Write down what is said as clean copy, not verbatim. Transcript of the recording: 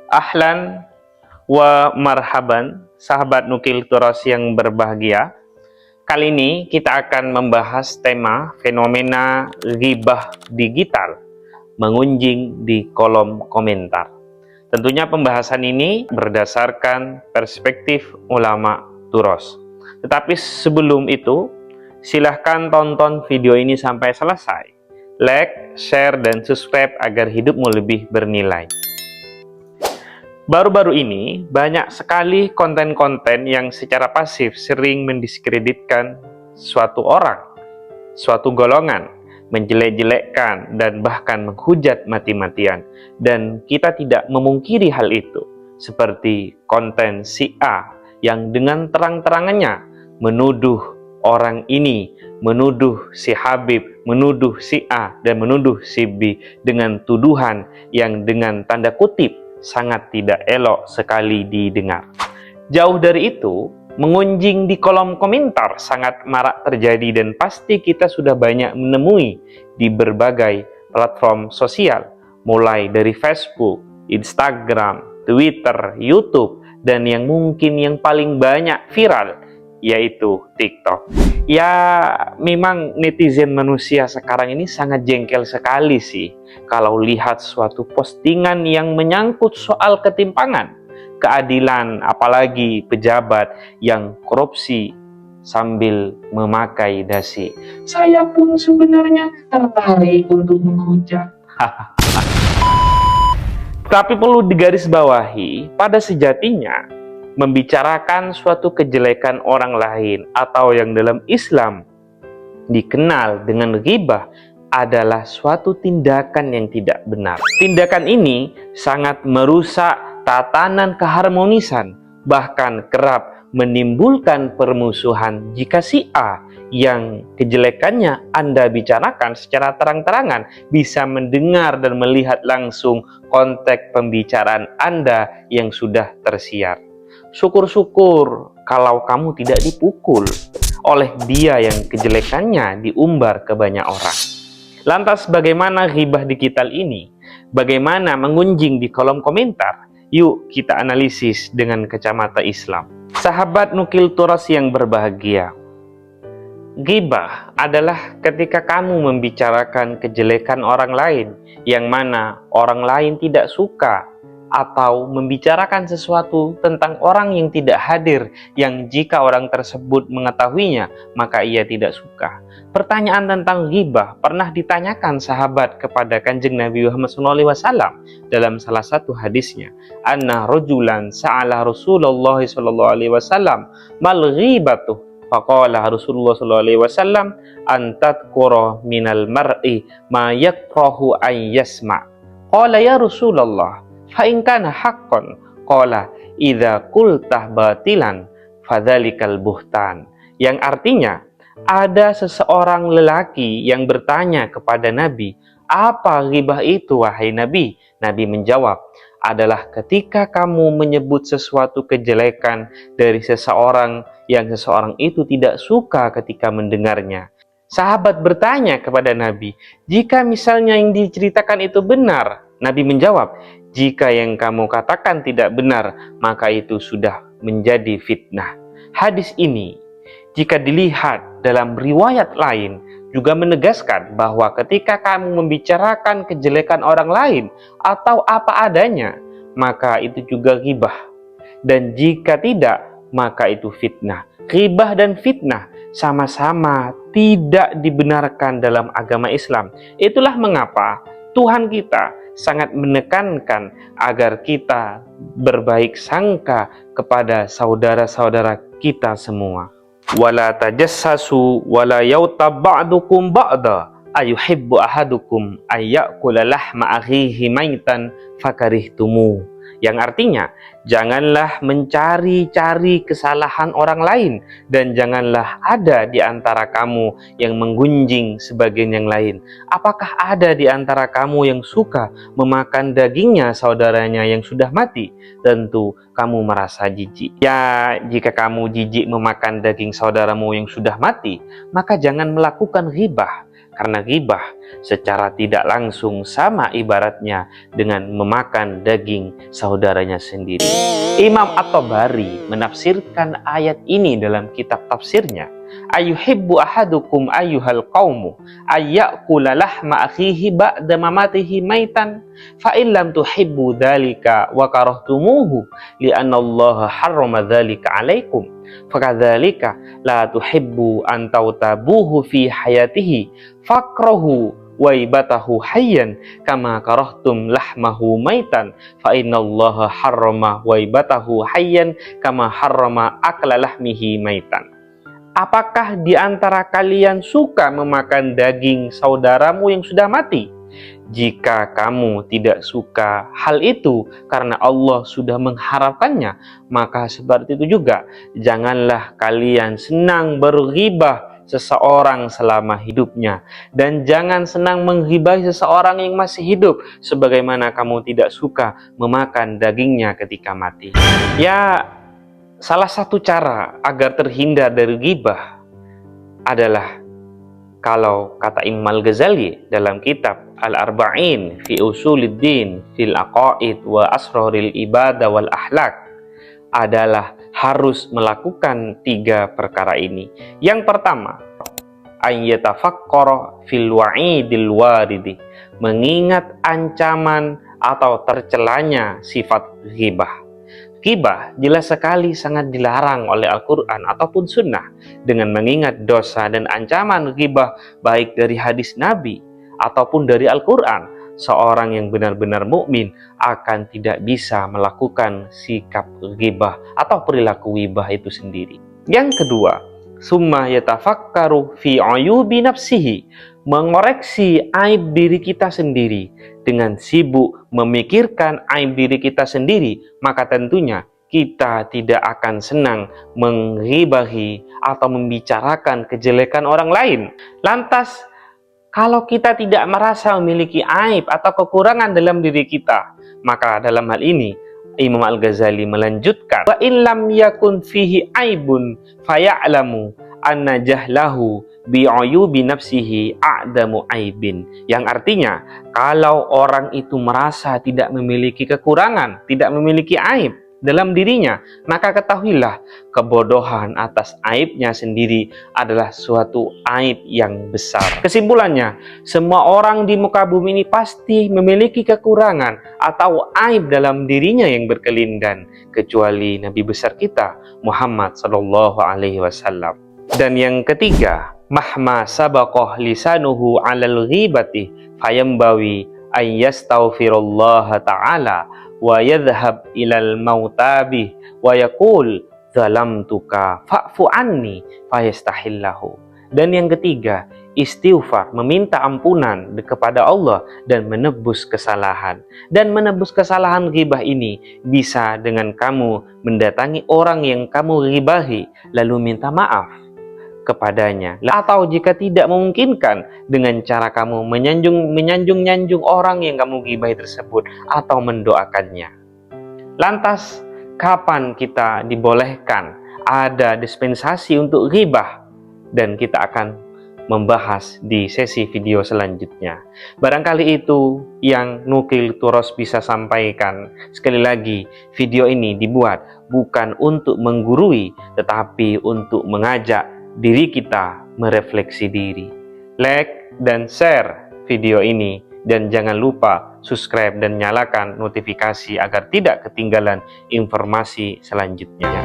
Ahlan wa marhaban, sahabat Nukil Turas yang berbahagia. Kali ini kita akan membahas tema fenomena ghibah digital mengunjing di kolom komentar. Tentunya pembahasan ini berdasarkan perspektif ulama Turas. Tetapi sebelum itu, silahkan tonton video ini sampai selesai. Like, share, dan subscribe agar hidupmu lebih bernilai. Baru-baru ini, banyak sekali konten-konten yang secara pasif sering mendiskreditkan suatu orang, suatu golongan, menjelek-jelekkan, dan bahkan menghujat mati-matian. Dan kita tidak memungkiri hal itu, seperti konten si A yang dengan terang-terangannya menuduh orang ini, menuduh si Habib, menuduh si A, dan menuduh si B dengan tuduhan yang dengan tanda kutip sangat tidak elok sekali didengar. Jauh dari itu, mengunjing di kolom komentar sangat marak terjadi dan pasti kita sudah banyak menemui di berbagai platform sosial, mulai dari Facebook, Instagram, Twitter, YouTube, dan yang mungkin yang paling banyak viral yaitu TikTok. Ya, memang netizen manusia sekarang ini sangat jengkel sekali sih kalau lihat suatu postingan yang menyangkut soal ketimpangan, keadilan, apalagi pejabat yang korupsi sambil memakai dasi. Saya pun sebenarnya tertarik untuk menghujat. Tapi perlu digarisbawahi, pada sejatinya membicarakan suatu kejelekan orang lain atau yang dalam Islam dikenal dengan ghibah adalah suatu tindakan yang tidak benar. Tindakan ini sangat merusak tatanan keharmonisan, bahkan kerap menimbulkan permusuhan jika si A yang kejelekannya Anda bicarakan secara terang-terangan bisa mendengar dan melihat langsung konteks pembicaraan Anda yang sudah tersiar. Syukur-syukur kalau kamu tidak dipukul oleh dia yang kejelekannya diumbar ke banyak orang. Lantas bagaimana ghibah digital ini? Bagaimana mengunjing di kolom komentar? Yuk kita analisis dengan kacamata Islam. Sahabat Nukil Turas yang berbahagia, ghibah adalah ketika kamu membicarakan kejelekan orang lain yang mana orang lain tidak suka, atau membicarakan sesuatu tentang orang yang tidak hadir, yang jika orang tersebut mengetahuinya, maka ia tidak suka. Pertanyaan tentang ghibah pernah ditanyakan sahabat kepada Kanjeng Nabi Muhammad SAW dalam salah satu hadisnya. Anna rajulan sa'ala Rasulullah SAW mal ghibatu. Faqala Rasulullah SAW an tadhkura minal mar'i ma yakrahu an yasma'. Qala ya Rasulullah fa in kana haqqan, qala idza qultah batilan fadzalikal buhtan. Yang artinya, ada seseorang lelaki yang bertanya kepada Nabi, apa ghibah itu wahai Nabi? Nabi menjawab, adalah ketika kamu menyebut sesuatu kejelekan dari seseorang yang seseorang itu tidak suka ketika mendengarnya. Sahabat bertanya kepada Nabi, jika misalnya yang diceritakan itu benar, Nabi menjawab, jika yang kamu katakan tidak benar, maka itu sudah menjadi fitnah. Hadis ini, jika dilihat dalam riwayat lain, juga menegaskan bahwa ketika kamu membicarakan kejelekan orang lain atau apa adanya, maka itu juga ghibah. Dan jika tidak, maka itu fitnah. Ghibah dan fitnah sama-sama tidak dibenarkan dalam agama Islam. Itulah mengapa Tuhan kita sangat menekankan agar kita berbaik sangka kepada saudara-saudara kita semua. Wala tajassasu wala yautab ba'dukum ba'da ayuhibbu ahadukum ayyakula lahma akhihi maitan fakarihtumu. Yang artinya, janganlah mencari-cari kesalahan orang lain dan janganlah ada di antara kamu yang menggunjing sebagian yang lain. Apakah ada di antara kamu yang suka memakan dagingnya saudaranya yang sudah mati? Tentu kamu merasa jijik. Ya, jika kamu jijik memakan daging saudaramu yang sudah mati, maka jangan melakukan ghibah. Karena ghibah secara tidak langsung sama ibaratnya dengan memakan daging saudaranya sendiri. Imam At-Tabari menafsirkan ayat ini dalam kitab tafsirnya. Ayuhibbu ahadukum ayyuhal qaumu ayyakula lahma akhihi ba'da mamatihi maitan fa in lam tuhibbu dzalika wa karahtumuhu li'anna Allah harrama dzalika 'alaikum fakadzalika la tuhibbu an tautabuhu fi hayatihi fakrahu waibatahu hayyan kama karahtum lahmahu maitan fa innallaha harrama waibatahu hayyan kama harrama akla lahmihi maitan. Apakah di antara kalian suka memakan daging saudaramu yang sudah mati? Jika kamu tidak suka hal itu karena Allah sudah mengharapkannya, maka seperti itu juga janganlah kalian senang berghibah seseorang selama hidupnya, dan jangan senang menghibahi seseorang yang masih hidup sebagaimana kamu tidak suka memakan dagingnya ketika mati. Ya, salah satu cara agar terhindar dari ghibah adalah, kalau kata Imam Al-Ghazali dalam kitab Al-Arba'in fi Usuluddin fil Aqaid wa Asraril Ibadah wal Akhlaq, adalah harus melakukan 3 perkara ini. Yang pertama, ayyatafakkara fil wa'idil waridi, mengingat ancaman atau tercelanya sifat ghibah. Ghibah jelas sekali sangat dilarang oleh Al-Quran ataupun Sunnah. Dengan mengingat dosa dan ancaman ghibah baik dari hadis Nabi ataupun dari Al-Quran, seorang yang benar-benar mukmin akan tidak bisa melakukan sikap ghibah atau perilaku ghibah itu sendiri. Yang kedua, summa yatafakkaru fi ayubi nafsihi, mengoreksi aib diri kita sendiri. Dengan sibuk memikirkan aib diri kita sendiri, maka tentunya kita tidak akan senang menghibahi atau membicarakan kejelekan orang lain. Lantas, kalau kita tidak merasa memiliki aib atau kekurangan dalam diri kita, maka dalam hal ini Imam Al-Ghazali melanjutkan, wa illam yakun fihi aibun faya'lamu anna jahlahu bi'ayubi nafsihi a'damu aibin. Yang artinya, kalau orang itu merasa tidak memiliki kekurangan, tidak memiliki aib dalam dirinya, maka ketahuilah kebodohan atas aibnya sendiri adalah suatu aib yang besar. Kesimpulannya, semua orang di muka bumi ini pasti memiliki kekurangan atau aib dalam dirinya yang berkelindan, kecuali Nabi besar kita Muhammad Sallallahu Alaihi Wasallam. Dan yang ketiga, mahma sabaqah lisanuhu 'alal ghibati fayambawi ay yastaghfirullah ta'ala wa yadhhab ilal mautabi wa yaqul zalamtuka fa'fu anni fayastahillahu. Dan yang ketiga, istighfar, meminta ampunan kepada Allah dan menebus kesalahan. Dan menebus kesalahan ghibah ini bisa dengan kamu mendatangi orang yang kamu ghibahi lalu minta maaf kepadanya, atau jika tidak memungkinkan, dengan cara kamu menyanjung orang yang kamu ghibahi tersebut atau mendoakannya. Lantas, kapan kita dibolehkan ada dispensasi untuk ghibah? Dan kita akan membahas di sesi video selanjutnya. Barangkali itu yang Nukil Turos bisa sampaikan. Sekali lagi, video ini dibuat bukan untuk menggurui, tetapi untuk mengajak diri kita merefleksi diri. Like dan share video ini, dan jangan lupa subscribe dan nyalakan notifikasi agar tidak ketinggalan informasi selanjutnya.